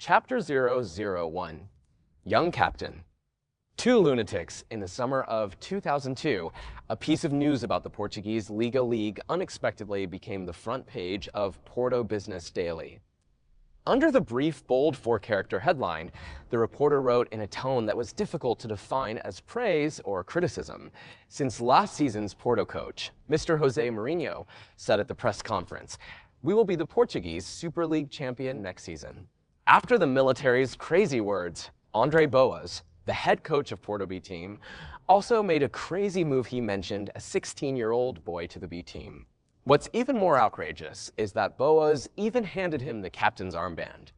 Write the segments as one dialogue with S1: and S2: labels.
S1: Chapter 001, Young Captain. Two lunatics in the summer of 2002, a piece of news about the Portuguese Liga League unexpectedly became the front page of Porto Business Daily. Under the brief, bold four-character headline, the reporter wrote in a tone that was difficult to define as praise or criticism, since last season's Porto coach, Mr. Jose Mourinho, said at the press conference, "We will be the Portuguese Super League champion next season." After the military's crazy words, André Villas-Boas, the head coach of Porto B team, also made a crazy move. He mentioned a 16-year-old boy to the B team. What's even more outrageous is that Boas even handed him the captain's armband.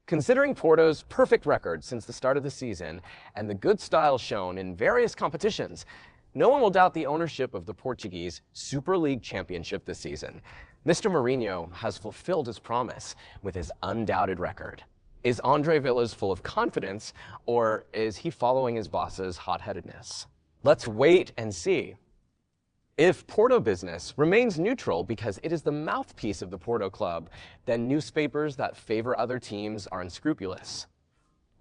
S1: Considering Porto's perfect record since the start of the season and the good style shown in various competitions, no one will doubt the ownership of the Portuguese Super League championship this season. Mr. Mourinho has fulfilled his promise with his undoubted record. Is André Villas full of confidence, or is he following his boss's hot-headedness? Let's wait and see. If Porto Business remains neutral because it is the mouthpiece of the Porto club, then newspapers that favor other teams are unscrupulous.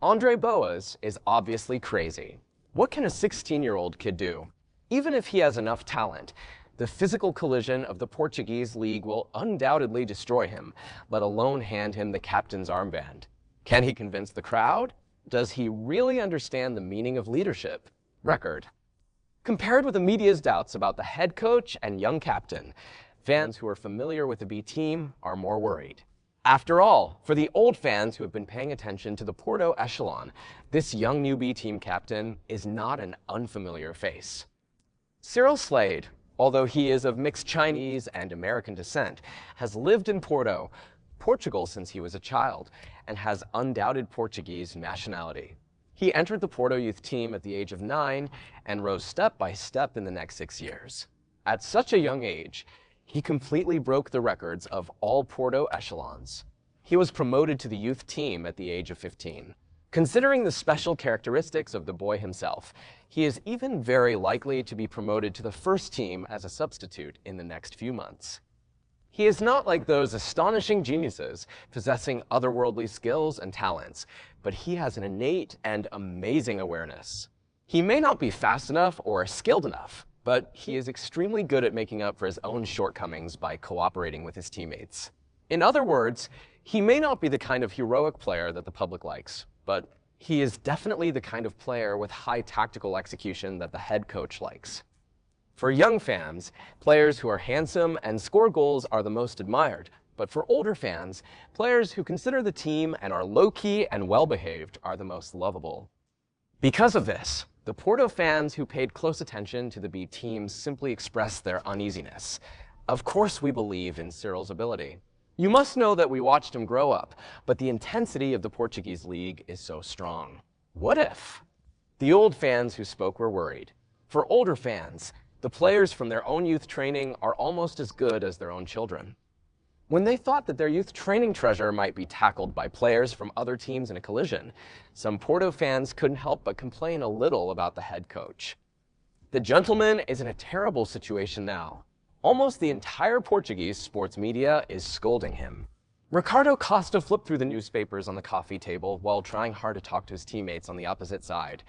S1: André Boas is obviously crazy. What can a 16-year-old kid do? Even if he has enough talent, the physical collision of the Portuguese league will undoubtedly destroy him, let alone hand him the captain's armband. Can he convince the crowd? Does he really understand the meaning of leadership? Record. Compared with the media's doubts about the head coach and young captain, fans who are familiar with the B team are more worried. After all, for the old fans who have been paying attention to the Porto echelon, this young new B team captain is not an unfamiliar face. Cyril Slade, although he is of mixed Chinese and American descent, has lived in Portugal since he was a child, and has undoubted Portuguese nationality. He entered the Porto youth team at the age of 9 and rose step by step in the next 6 years. At such a young age, he completely broke the records of all Porto echelons. He was promoted to the youth team at the age of 15. Considering the special characteristics of the boy himself, he is even very likely to be promoted to the first team as a substitute in the next few months. He is not like those astonishing geniuses possessing otherworldly skills and talents, but he has an innate and amazing awareness. He may not be fast enough or skilled enough, but he is extremely good at making up for his own shortcomings by cooperating with his teammates. In other words, he may not be the kind of heroic player that the public likes, but he is definitely the kind of player with high tactical execution that the head coach likes. For young fans, players who are handsome and score goals are the most admired, but for older fans, players who consider the team and are low-key and well-behaved are the most lovable. Because of this, the Porto fans who paid close attention to the B team simply expressed their uneasiness. Of course we believe in Cyril's ability. You must know that we watched him grow up, but the intensity of the Portuguese league is so strong. What if? The old fans who spoke were worried. For older fans, the players from their own youth training are almost as good as their own children. When they thought that their youth training treasure might be tackled by players from other teams in a collision, some Porto fans couldn't help but complain a little about the head coach. The gentleman is in a terrible situation now. Almost the entire Portuguese sports media is scolding him. Ricardo Costa flipped through the newspapers on the coffee table while trying hard to talk to his teammates on the opposite side.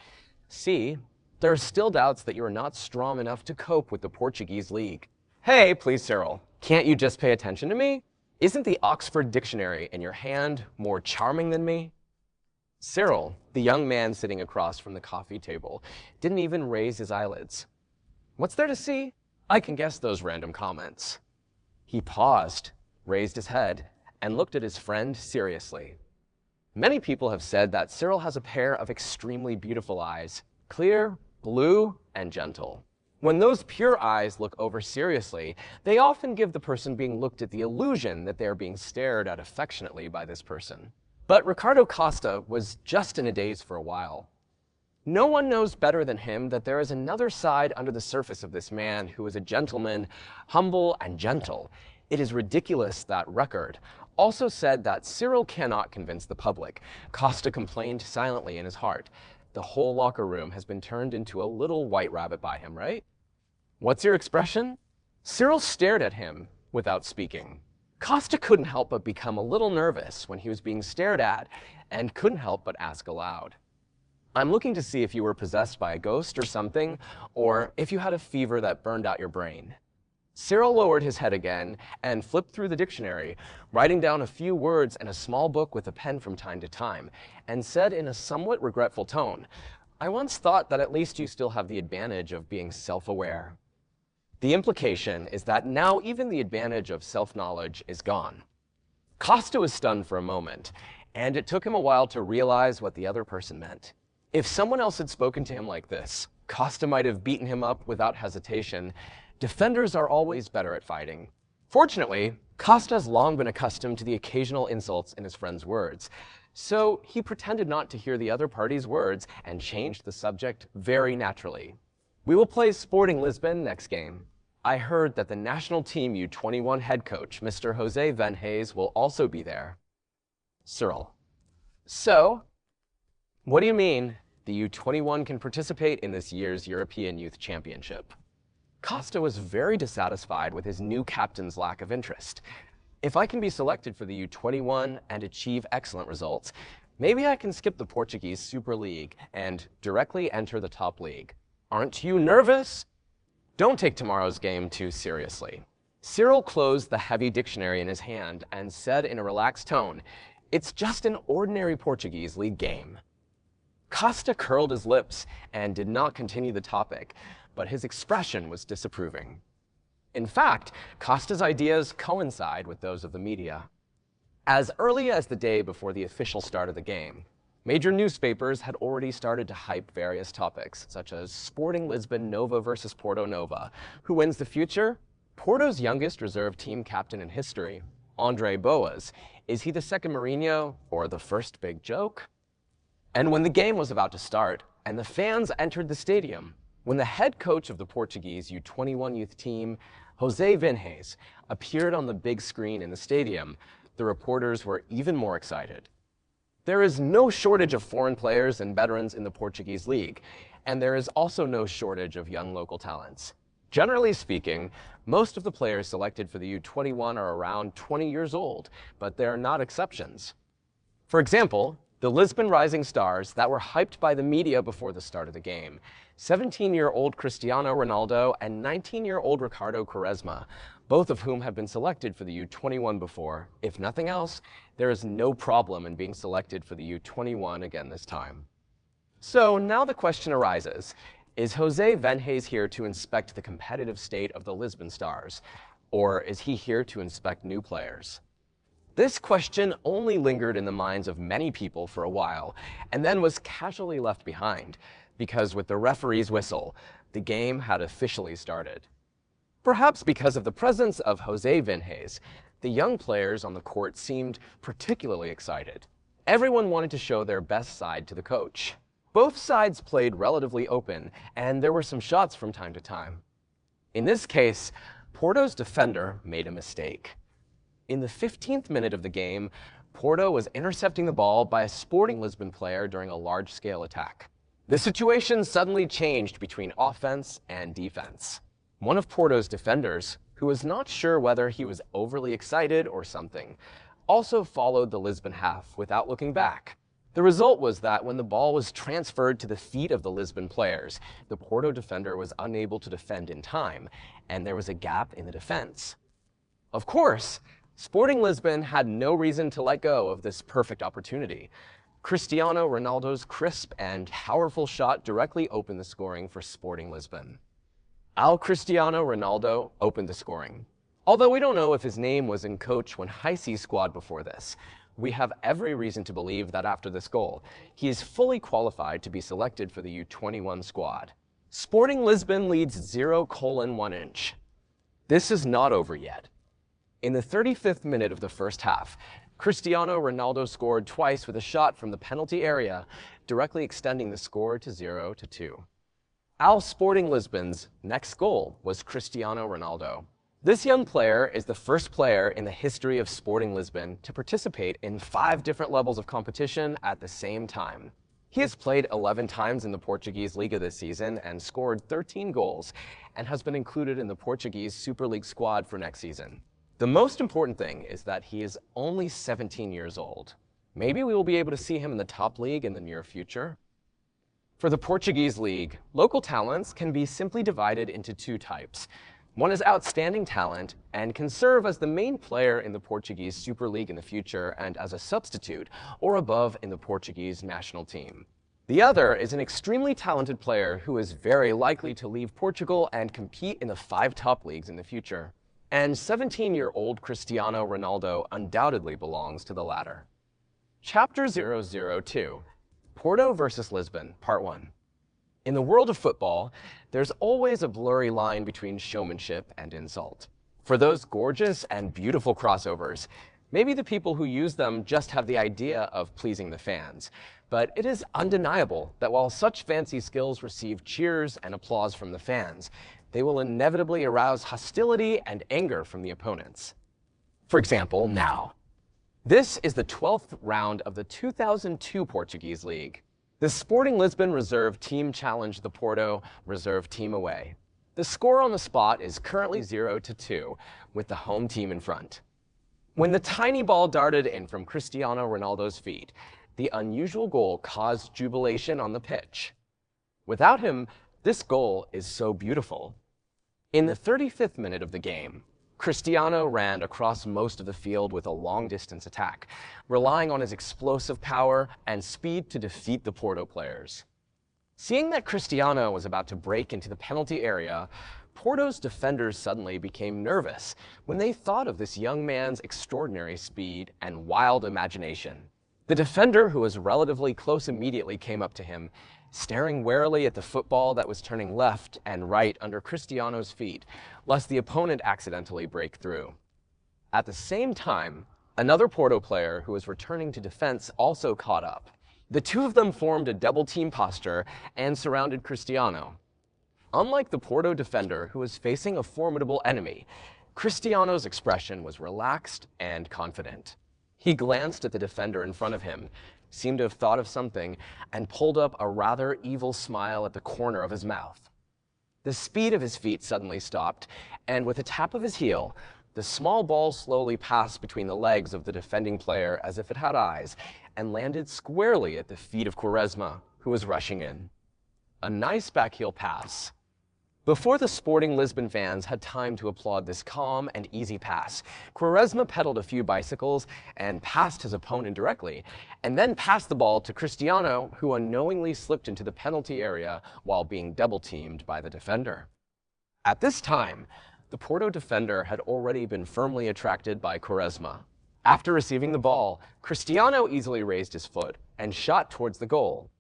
S1: See, there are still doubts that you are not strong enough to cope with the Portuguese league. Hey, please, Cyril, can't you just pay attention to me? Isn't the Oxford Dictionary in your hand more charming than me? Cyril, the young man sitting across from the coffee table, didn't even raise his eyelids. What's there to see? I can guess those random comments. He paused, raised his head, and looked at his friend seriously. Many people have said that Cyril has a pair of extremely beautiful eyes, clear, blue, and gentle. When those pure eyes look over seriously, they often give the person being looked at the illusion that they are being stared at affectionately by this person. But Ricardo Costa was just in a daze for a while. No one knows better than him that there is another side under the surface of this man who is a gentleman, humble and gentle. It is ridiculous that Record also said that Cyril cannot convince the public. Costa complained silently in his heart. The whole locker room has been turned into a little white rabbit by him, right? What's your expression? Cyril stared at him without speaking. Costa couldn't help but become a little nervous when he was being stared at and couldn't help but ask aloud. "I'm looking to see if you were possessed by a ghost or something, or if you had a fever that burned out your brain." Cyril lowered his head again and flipped through the dictionary, writing down a few words in a small book with a pen from time to time, and said in a somewhat regretful tone, "I once thought that at least you still have the advantage of being self-aware." The implication is that now even the advantage of self-knowledge is gone. Costa was stunned for a moment, and it took him a while to realize what the other person meant. If someone else had spoken to him like this, Costa might have beaten him up without hesitation. Defenders are always better at fighting. Fortunately, Costa has long been accustomed to the occasional insults in his friend's words, so he pretended not to hear the other party's words and changed the subject very naturally. "We will play Sporting Lisbon next game. I heard that the national team U21 head coach, Mr. Jose Venhais, will also be there." Cyril: "So, what do you mean the U21 can participate in this year's European Youth Championship?" Costa was very dissatisfied with his new captain's lack of interest. "If I can be selected for the U21 and achieve excellent results, maybe I can skip the Portuguese Super League and directly enter the top league. Aren't you nervous?" Don't take tomorrow's game too seriously. Cyril closed the heavy dictionary in his hand and said in a relaxed tone, "It's just an ordinary Portuguese league game." Costa curled his lips and did not continue the topic, but his expression was disapproving. In fact, Costa's ideas coincide with those of the media. As early as the day before the official start of the game, major newspapers had already started to hype various topics, such as Sporting Lisbon Nova versus Porto Nova. Who wins the future? Porto's youngest reserve team captain in history, André Villas-Boas. Is he the second Mourinho or the first big joke? And when the game was about to start and the fans entered the stadium, when the head coach of the Portuguese U21 youth team, Jose Venhais, appeared on the big screen in the stadium, the reporters were even more excited. There is no shortage of foreign players and veterans in the Portuguese league, and there is also no shortage of young local talents. Generally speaking, most of the players selected for the U21 are around 20 years old, but there are not exceptions. For example, the Lisbon Rising Stars that were hyped by the media before the start of the game, 17-year-old Cristiano Ronaldo and 19-year-old Ricardo Quaresma, both of whom have been selected for the U21 before. If nothing else, there is no problem in being selected for the U21 again this time. So now the question arises, is Jose Venhais here to inspect the competitive state of the Lisbon Stars, or is he here to inspect new players? This question only lingered in the minds of many people for a while, and then was casually left behind, because with the referee's whistle, the game had officially started. Perhaps because of the presence of Jose Venhais, the young players on the court seemed particularly excited. Everyone wanted to show their best side to the coach. Both sides played relatively open, and there were some shots from time to time. In this case, Porto's defender made a mistake. In the 15th minute of the game, Porto was intercepting the ball by a Sporting Lisbon player during a large-scale attack. The situation suddenly changed between offense and defense. One of Porto's defenders, who was not sure whether he was overly excited or something, also followed the Lisbon half without looking back. The result was that when the ball was transferred to the feet of the Lisbon players, the Porto defender was unable to defend in time, and there was a gap in the defense. Of course, Sporting Lisbon had no reason to let go of this perfect opportunity. Cristiano Ronaldo's crisp and powerful shot directly opened the scoring for Sporting Lisbon. Cristiano Ronaldo opened the scoring. Although we don't know if his name was in Coach Venhais' squad before this, we have every reason to believe that after this goal, he is fully qualified to be selected for the U21 squad. Sporting Lisbon leads 0-1. This is not over yet. In the 35th minute of the first half, Cristiano Ronaldo scored twice with a shot from the penalty area, directly extending the score to 0-2. Sporting Lisbon's next goal was Cristiano Ronaldo. This young player is the first player in the history of Sporting Lisbon to participate in 5 different levels of competition at the same time. He has played 11 times in the Portuguese Liga this season and scored 13 goals, and has been included in the Portuguese Super League squad for next season. The most important thing is that he is only 17 years old. Maybe we will be able to see him in the top league in the near future. For the Portuguese league, local talents can be simply divided into two types. One is outstanding talent and can serve as the main player in the Portuguese Super League in the future and as a substitute or above in the Portuguese national team. The other is an extremely talented player who is very likely to leave Portugal and compete in the 5 top leagues in the future. And 17-year-old Cristiano Ronaldo undoubtedly belongs to the latter. Chapter 002, Porto versus Lisbon, Part 1. In the world of football, there's always a blurry line between showmanship and insult. For those gorgeous and beautiful crossovers, maybe the people who use them just have the idea of pleasing the fans. But it is undeniable that while such fancy skills receive cheers and applause from the fans, they will inevitably arouse hostility and anger from the opponents. For example, now. This is the 12th round of the 2002 Portuguese League. The Sporting Lisbon reserve team challenged the Porto reserve team away. The score on the spot is currently 0-2, with the home team in front. When the tiny ball darted in from Cristiano Ronaldo's feet, the unusual goal caused jubilation on the pitch. Without him, this goal is so beautiful. In the 35th minute of the game, Cristiano ran across most of the field with a long-distance attack, relying on his explosive power and speed to defeat the Porto players. Seeing that Cristiano was about to break into the penalty area, Porto's defenders suddenly became nervous when they thought of this young man's extraordinary speed and wild imagination. The defender, who was relatively close, immediately came up to him, staring warily at the football that was turning left and right under Cristiano's feet, lest the opponent accidentally break through. At the same time, another Porto player who was returning to defense also caught up. The two of them formed a double-team posture and surrounded Cristiano. Unlike the Porto defender, who was facing a formidable enemy, Cristiano's expression was relaxed and confident. He glanced at the defender in front of him, seemed to have thought of something, and pulled up a rather evil smile at the corner of his mouth. The speed of his feet suddenly stopped, and with a tap of his heel, the small ball slowly passed between the legs of the defending player as if it had eyes, and landed squarely at the feet of Quaresma, who was rushing in. A nice backheel pass. Before the Sporting Lisbon fans had time to applaud this calm and easy pass, Quaresma pedaled a few bicycles and passed his opponent directly, and then passed the ball to Cristiano, who unknowingly slipped into the penalty area while being double-teamed by the defender. At this time, the Porto defender had already been firmly attracted by Quaresma. After receiving the ball, Cristiano easily raised his foot and shot towards the goal.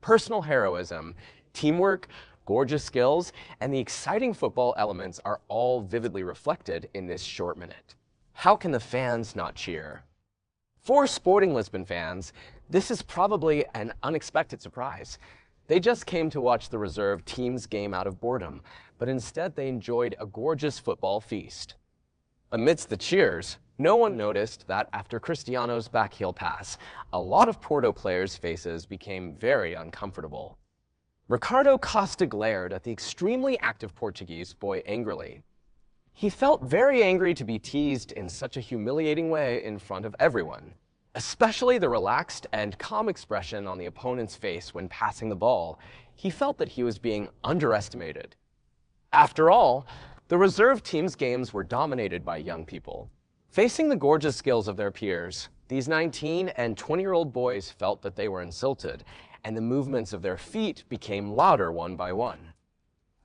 S1: Personal heroism, teamwork, gorgeous skills, and the exciting football elements are all vividly reflected in this short minute. How can the fans not cheer? For Sporting Lisbon fans, this is probably an unexpected surprise. They just came to watch the reserve team's game out of boredom, but instead they enjoyed a gorgeous football feast. Amidst the cheers, no one noticed that after Cristiano's backheel pass, a lot of Porto players' faces became very uncomfortable. Ricardo Costa glared at the extremely active Portuguese boy angrily. He felt very angry to be teased in such a humiliating way in front of everyone, especially the relaxed and calm expression on the opponent's face when passing the ball. He felt that he was being underestimated. After all, the reserve team's games were dominated by young people. Facing the gorgeous skills of their peers, these 19 and 20-year-old boys felt that they were insulted, and the movements of their feet became louder one by one.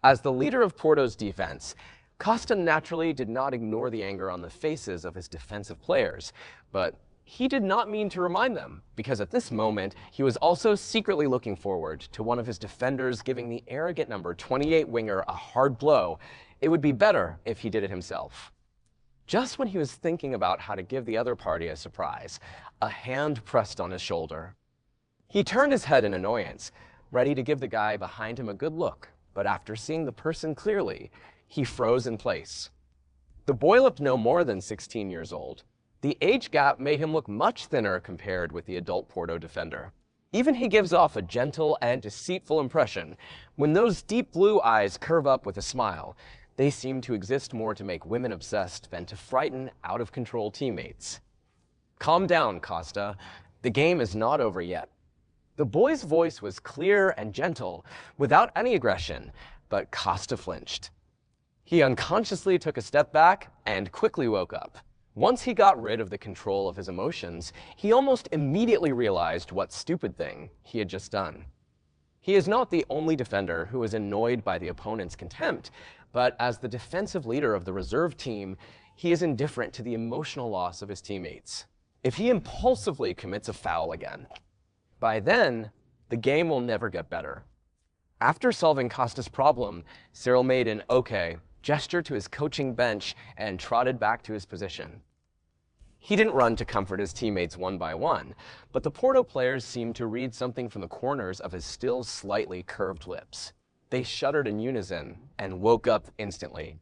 S1: As the leader of Porto's defense, Costa naturally did not ignore the anger on the faces of his defensive players, but he did not mean to remind them, because at this moment, he was also secretly looking forward to one of his defenders giving the arrogant number 28 winger a hard blow. It would be better if he did it himself. Just when he was thinking about how to give the other party a surprise, a hand pressed on his shoulder. He turned his head in annoyance, ready to give the guy behind him a good look, but after seeing the person clearly, he froze in place. The boy looked no more than 16 years old. The age gap made him look much thinner compared with the adult Porto defender. Even he gives off a gentle and deceitful impression when those deep blue eyes curve up with a smile. They seem to exist more to make women obsessed than to frighten out-of-control teammates. Calm down, Costa. The game is not over yet. The boy's voice was clear and gentle, without any aggression, but Costa flinched. He unconsciously took a step back and quickly woke up. Once he got rid of the control of his emotions, he almost immediately realized what stupid thing he had just done. He is not the only defender who is annoyed by the opponent's contempt, but as the defensive leader of the reserve team, he is indifferent to the emotional loss of his teammates. If he impulsively commits a foul again, by then, the game will never get better. After solving Costa's problem, Cyril made an "okay" gesture to his coaching bench and trotted back to his position. He didn't run to comfort his teammates one by one, but the Porto players seemed to read something from the corners of his still slightly curved lips. They shuddered in unison and woke up instantly.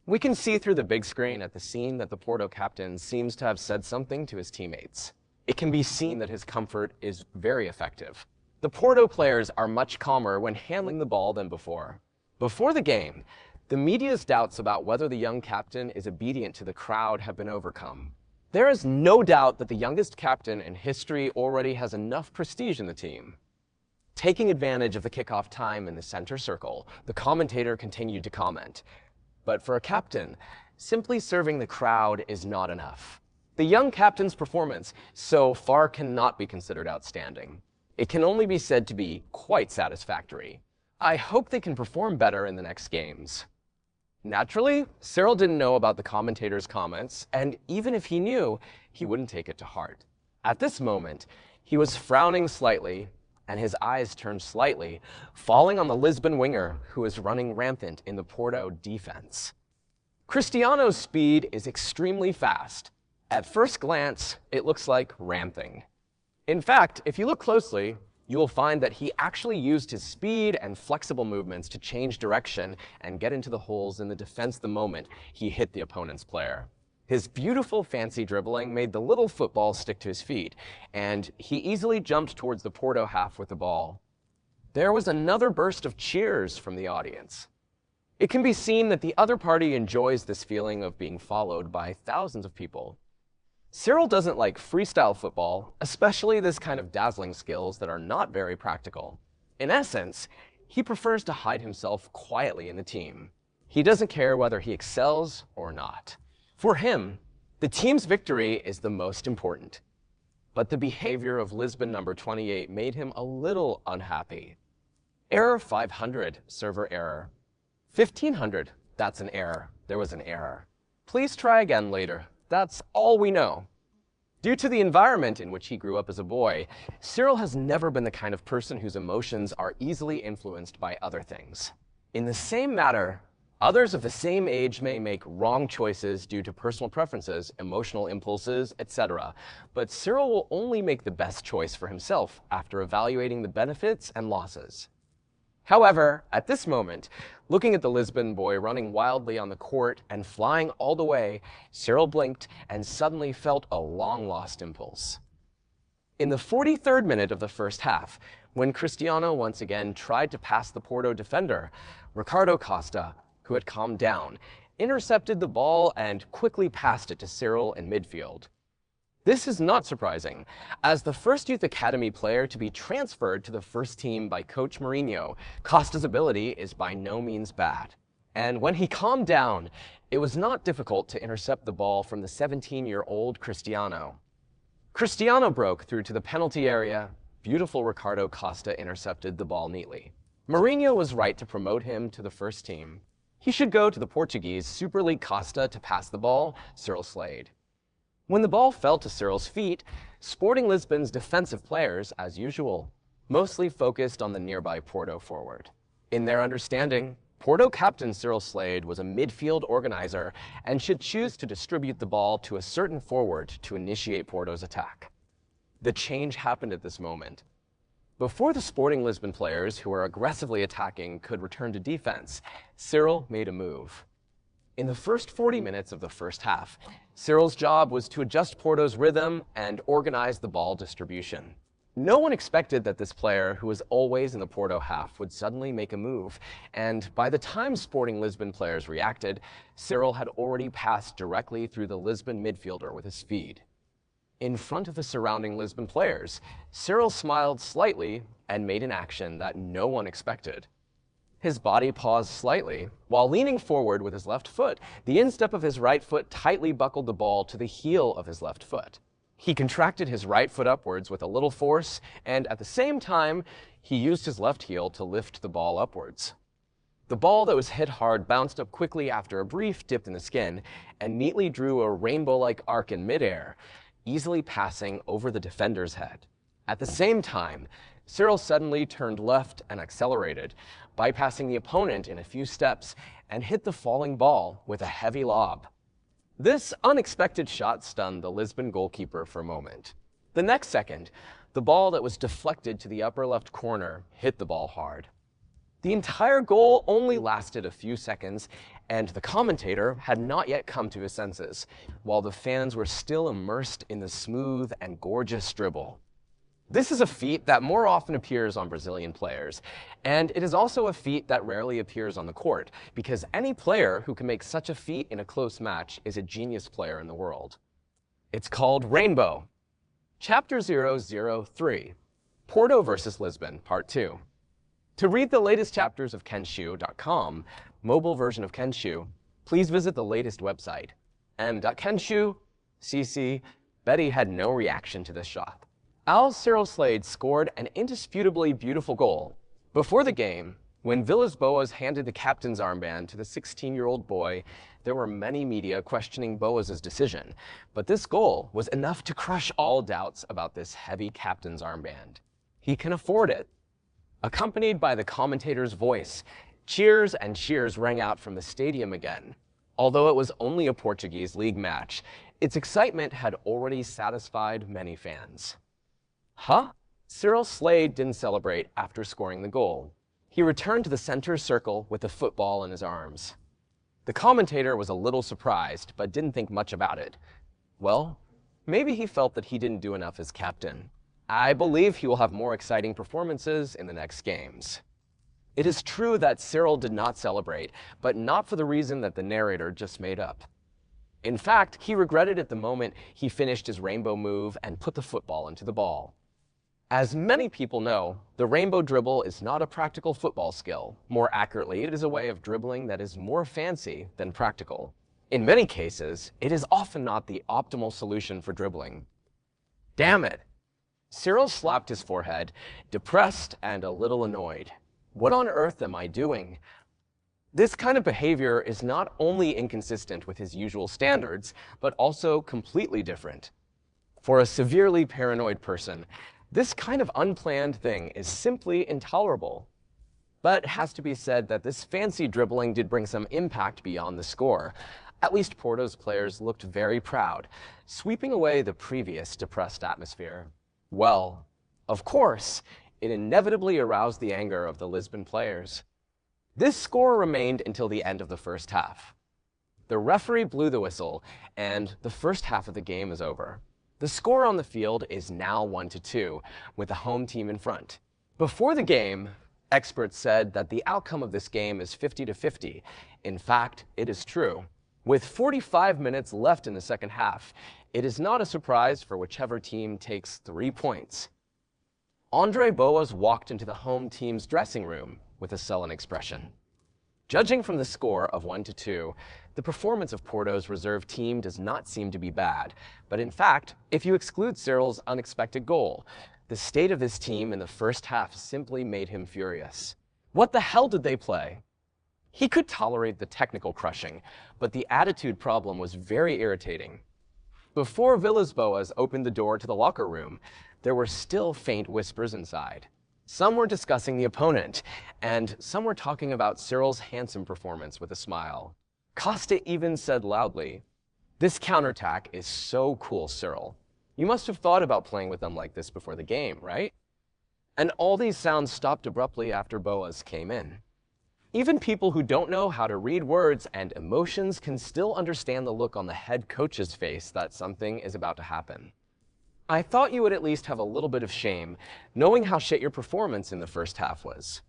S1: We can see through the big screen at the scene that the Porto captain seems to have said something to his teammates. It can be seen that his comfort is very effective. The Porto players are much calmer when handling the ball than before. Before the game, the media's doubts about whether the young captain is obedient to the crowd have been overcome. There is no doubt that the youngest captain in history already has enough prestige in the team. Taking advantage of the kickoff time in the center circle, the commentator continued to comment. But for a captain, simply serving the crowd is not enough. The young captain's performance so far cannot be considered outstanding. It can only be said to be quite satisfactory. I hope they can perform better in the next games. Naturally, Cyril didn't know about the commentator's comments, and even if he knew, he wouldn't take it to heart. At this moment, he was frowning slightly, and his eyes turned slightly, falling on the Lisbon winger who is running rampant in the Porto defense. Cristiano's speed is extremely fast. At first glance, it looks like ramping. In fact, if you look closely, you will find that he actually used his speed and flexible movements to change direction and get into the holes in the defense the moment he hit the opponent's player. His beautiful fancy dribbling made the little football stick to his feet, and he easily jumped towards the Porto half with the ball. There was another burst of cheers from the audience. It can be seen that the other party enjoys this feeling of being followed by thousands of people. Cyril doesn't like freestyle football, especially this kind of dazzling skills that are not very practical. In essence, he prefers to hide himself quietly in the team. He doesn't care whether he excels or not. For him, the team's victory is the most important. But the behavior of Lisbon number 28 made him a little unhappy. Error 500, server error. 1500, that's an error. There was an error. Please try again later. That's all we know. Due to the environment in which he grew up as a boy, Cyril has never been the kind of person whose emotions are easily influenced by other things. In the same matter, others of the same age may make wrong choices due to personal preferences, emotional impulses, etc. But Cyril will only make the best choice for himself after evaluating the benefits and losses. However, at this moment, looking at the Lisbon boy running wildly on the court and flying all the way, Cyril blinked and suddenly felt a long-lost impulse. In the 43rd minute of the first half, when Cristiano once again tried to pass the Porto defender, Ricardo Costa, who had calmed down, intercepted the ball and quickly passed it to Cyril in midfield. This is not surprising. As the first youth academy player to be transferred to the first team by Coach Mourinho, Costa's ability is by no means bad. And when he calmed down, it was not difficult to intercept the ball from the 17-year-old Cristiano. Cristiano broke through to the penalty area. Beautiful Ricardo Costa intercepted the ball neatly. Mourinho was right to promote him to the first team. He should go to the Portuguese Super League Costa to pass the ball, Cyril slayed. When the ball fell to Cyril's feet, Sporting Lisbon's defensive players, as usual, mostly focused on the nearby Porto forward. In their understanding, Porto captain Cyril Slade was a midfield organizer and should choose to distribute the ball to a certain forward to initiate Porto's attack. The change happened at this moment. Before the Sporting Lisbon players who were aggressively attacking could return to defense, Cyril made a move. In the first 40 minutes of the first half, Cyril's job was to adjust Porto's rhythm and organize the ball distribution. No one expected that this player, who was always in the Porto half, would suddenly make a move, and by the time Sporting Lisbon players reacted, Cyril had already passed directly through the Lisbon midfielder with his speed. In front of the surrounding Lisbon players, Cyril smiled slightly and made an action that no one expected. His body paused slightly. While leaning forward with his left foot, the instep of his right foot tightly buckled the ball to the heel of his left foot. He contracted his right foot upwards with a little force, and at the same time, he used his left heel to lift the ball upwards. The ball that was hit hard bounced up quickly after a brief dip in the skin and neatly drew a rainbow-like arc in midair, easily passing over the defender's head. At the same time, Cyril suddenly turned left and accelerated, bypassing the opponent in a few steps and hit the falling ball with a heavy lob. This unexpected shot stunned the Lisbon goalkeeper for a moment. The next second, the ball that was deflected to the upper left corner hit the ball hard. The entire goal only lasted a few seconds, and the commentator had not yet come to his senses, while the fans were still immersed in the smooth and gorgeous dribble. This is a feat that more often appears on Brazilian players, and it is also a feat that rarely appears on the court, because any player who can make such a feat in a close match is a genius player in the world. It's called Rainbow. Chapter 003, Porto vs. Lisbon, Part 2. To read the latest chapters of Kenshu.com, mobile version of Kenshu, please visit the latest website, m.kenshu, cc. Betty had no reaction to this shot. Cyril Slade scored an indisputably beautiful goal. Before the game, when Villas-Boas handed the captain's armband to the 16-year-old boy, there were many media questioning Boas' decision, but this goal was enough to crush all doubts about this heavy captain's armband. He can afford it. Accompanied by the commentator's voice, cheers and cheers rang out from the stadium again. Although it was only a Portuguese league match, its excitement had already satisfied many fans. Cyril Slade didn't celebrate after scoring the goal. He returned to the center circle with the football in his arms. The commentator was a little surprised, but didn't think much about it. Well, maybe he felt that he didn't do enough as captain. I believe he will have more exciting performances in the next games. It is true that Cyril did not celebrate, but not for the reason that the narrator just made up. In fact, he regretted at the moment he finished his rainbow move and put the football into the ball. As many people know, the rainbow dribble is not a practical football skill. More accurately, it is a way of dribbling that is more fancy than practical. In many cases, it is often not the optimal solution for dribbling. Damn it! Cyril slapped his forehead, depressed and a little annoyed. What on earth am I doing? This kind of behavior is not only inconsistent with his usual standards, but also completely different. For a severely paranoid person, this kind of unplanned thing is simply intolerable. But it has to be said that this fancy dribbling did bring some impact beyond the score. At least Porto's players looked very proud, sweeping away the previous depressed atmosphere. Well, of course, it inevitably aroused the anger of the Lisbon players. This score remained until the end of the first half. The referee blew the whistle, and the first half of the game is over. The score on the field is now 1-2, with the home team in front. Before the game, experts said that the outcome of this game is 50-50. In fact, it is true. With 45 minutes left in the second half, it is not a surprise for whichever team takes 3 points. André Villas-Boas walked into the home team's dressing room with a sullen expression. Judging from the score of 1-2, the performance of Porto's reserve team does not seem to be bad. But in fact, if you exclude Cyril's unexpected goal, the state of this team in the first half simply made him furious. What the hell did they play? He could tolerate the technical crushing, but the attitude problem was very irritating. Before Villas-Boas opened the door to the locker room, there were still faint whispers inside. Some were discussing the opponent, and some were talking about Cyril's handsome performance with a smile. Costa even said loudly, "This counterattack is so cool, Cyril. You must have thought about playing with them like this before the game, right?" And all these sounds stopped abruptly after Boas came in. Even people who don't know how to read words and emotions can still understand the look on the head coach's face that something is about to happen. I thought you would at least have a little bit of shame, knowing how shit your performance in the first half was.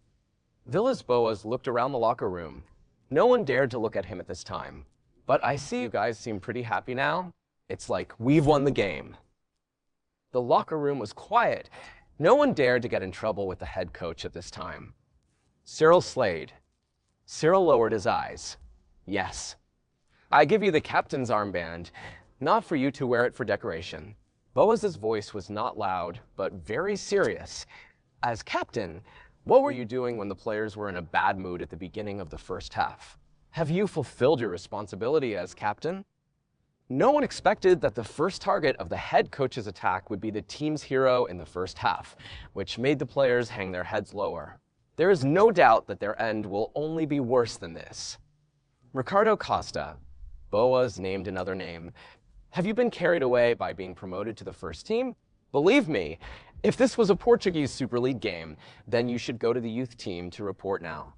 S1: Villas-Boas looked around the locker room. No one dared to look at him at this time. But I see you guys seem pretty happy now. It's like, we've won the game. The locker room was quiet. No one dared to get in trouble with the head coach at this time. Cyril Slade. Cyril lowered his eyes. Yes. I give you the captain's armband, not for you to wear it for decoration. Boas's voice was not loud, but very serious. As captain, what were you doing when the players were in a bad mood at the beginning of the first half? Have you fulfilled your responsibility as captain? No one expected that the first target of the head coach's attack would be the team's hero in the first half, which made the players hang their heads lower. There is no doubt that their end will only be worse than this. Ricardo Costa. Boas named another name. Have you been carried away by being promoted to the first team? Believe me, if this was a Portuguese Super League game, then you should go to the youth team to report now.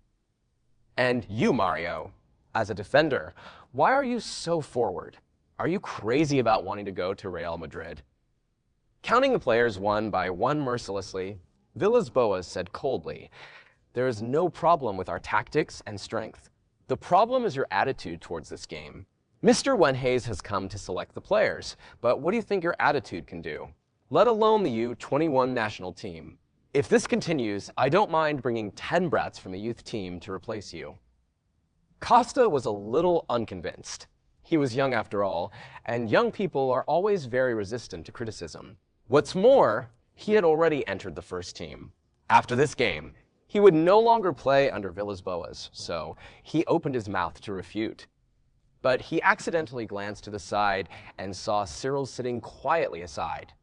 S1: And you, Mario, as a defender, why are you so forward? Are you crazy about wanting to go to Real Madrid? Counting the players one by one mercilessly, Villas-Boas said coldly, "There is no problem with our tactics and strength. The problem is your attitude towards this game. Mr. Wenhays has come to select the players, but what do you think your attitude can do? Let alone the U21 national team. If this continues, I don't mind bringing 10 brats from the youth team to replace you." Costa was a little unconvinced. He was young after all, and young people are always very resistant to criticism. What's more, he had already entered the first team. After this game, he would no longer play under Villas-Boas, so he opened his mouth to refute. But he accidentally glanced to the side and saw Cyril sitting quietly aside.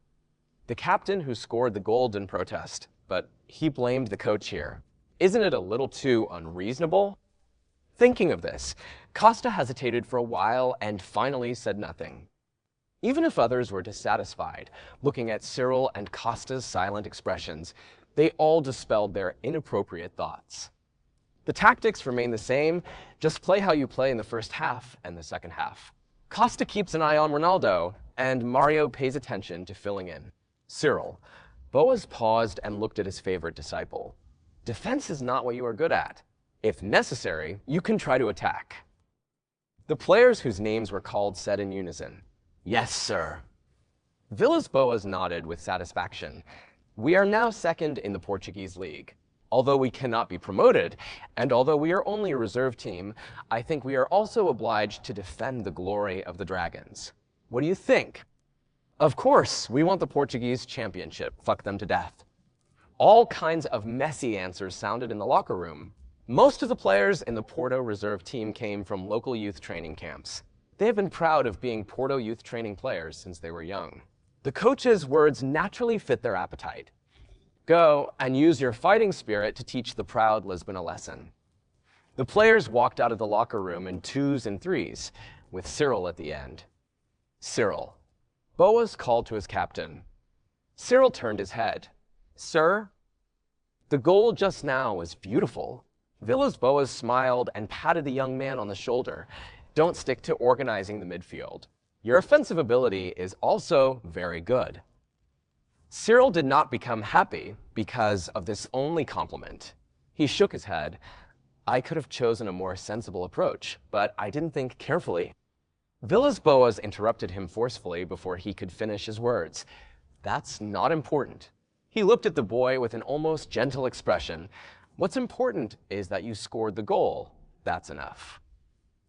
S1: The captain who scored the goal didn't protest, but he blamed the coach here. Isn't it a little too unreasonable? Thinking of this, Costa hesitated for a while and finally said nothing. Even if others were dissatisfied, looking at Cyril and Costa's silent expressions, they all dispelled their inappropriate thoughts. The tactics remain the same, just play how you play in the first half and the second half. Costa keeps an eye on Ronaldo, and Mario pays attention to filling in. Cyril. Boas paused and looked at his favorite disciple. Defense is not what you are good at. If necessary, you can try to attack. The players whose names were called said in unison, "Yes, sir." Villas-Boas nodded with satisfaction. We are now second in the Portuguese league. Although we cannot be promoted, and although we are only a reserve team, I think we are also obliged to defend the glory of the Dragons. What do you think? Of course, we want the Portuguese championship. Fuck them to death. All kinds of messy answers sounded in the locker room. Most of the players in the Porto reserve team came from local youth training camps. They have been proud of being Porto youth training players since they were young. The coach's words naturally fit their appetite. Go and use your fighting spirit to teach the proud Lisbon a lesson. The players walked out of the locker room in 2s and 3s, with Cyril at the end. Cyril. Boas called to his captain. Cyril turned his head. Sir? The goal just now was beautiful. Villas-Boas smiled and patted the young man on the shoulder. Don't stick to organizing the midfield. Your offensive ability is also very good. Cyril did not become happy because of this only compliment. He shook his head. I could have chosen a more sensible approach, but I didn't think carefully. Villas-Boas interrupted him forcefully before he could finish his words. That's not important. He looked at the boy with an almost gentle expression. What's important is that you scored the goal. That's enough.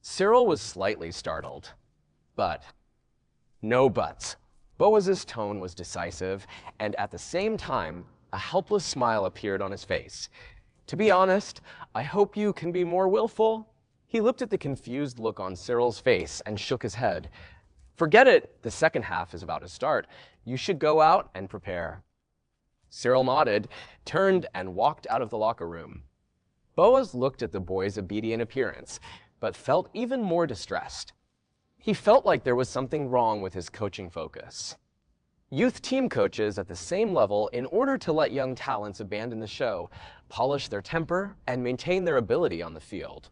S1: Cyril was slightly startled. But, no buts. Boas's tone was decisive, and at the same time, a helpless smile appeared on his face. To be honest, I hope you can be more willful. He looked at the confused look on Cyril's face and shook his head. Forget it, the second half is about to start. You should go out and prepare. Cyril nodded, turned, and walked out of the locker room. Boas looked at the boy's obedient appearance, but felt even more distressed. He felt like there was something wrong with his coaching focus. Youth team coaches at the same level, in order to let young talents abandon the show, polish their temper, and maintain their ability on the field.